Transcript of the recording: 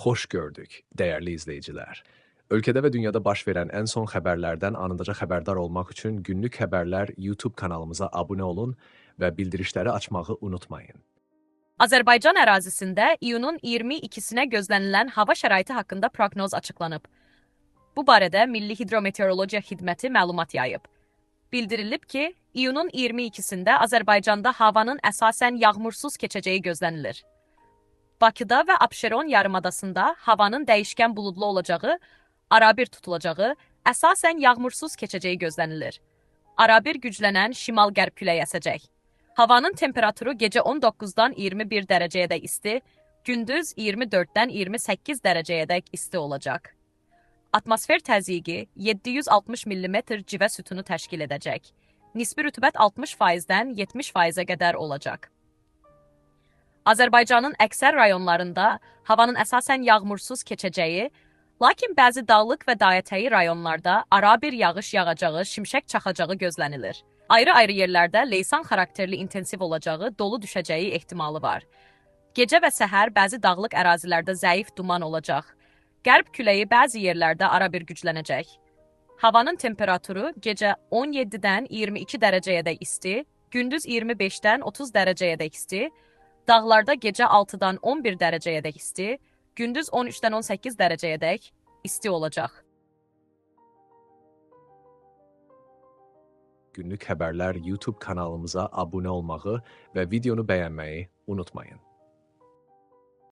Hoş gördük, değerli izleyiciler. Ülkede ve dünyada baş verən ən son xəbərlərdən anındaca xəbərdar olmaq üçün Günlük Xəbərlər YouTube kanalımıza abunə olun və bildirişləri açmağı unutmayın. Azərbaycan ərazisində iyunun 22-sinə gözlənilən hava şəraiti haqqında proqnoz açıqlanıb. Bu barədə Milli Hidrometeorologiya Xidməti məlumat yayıb. Bildirilib ki, iyunun 22-sində Azərbaycanda havanın əsasən yağmursuz keçəcəyi gözlənilir. Bakıda və Abşeron yarımadasında havanın dəyişkən buludlu olacağı, arabir tutulacağı, əsasən yağmursuz keçəcəyi gözlənilir. Arabir güclənən şimal-qərb küləyi əsəcək. Havanın temperaturu gecə 19-dan 21 dərəcəyədək isti, gündüz 24-dən 28 dərəcəyədək isti olacaq. Atmosfer təzyiqi 760 mm civə sütunu təşkil edəcək. Nisbi rütubət 60%-dən 70%-ə qədər olacaq. Azərbaycanın əksər rayonlarında havanın əsasən yağmursuz keçəcəyi, lakin bəzi dağlıq və dayətəyi rayonlarda arabir yağış yağacağı, şimşək çaxacağı gözlənilir. Ayrı-ayrı yerlərdə leysan xarakterli intensiv olacağı, dolu düşəcəyi ehtimalı var. Gecə və səhər bəzi dağlıq ərazilərdə zəif duman olacaq. Qərb küləyi bəzi yerlərdə arabir güclənəcək. Havanın temperaturu gecə 17-dən 22 dərəcəyədək isti, gündüz 25-dən 30 dərəcəyədək isti, dağlarda gecə 6-dan 11 dərəcəyədək isti, gündüz 13-dən 18 dərəcəyədək isti olacaq. Günlük Xəbərlər YouTube kanalımıza abunə olmağı və videonu bəyənməyi unutmayın.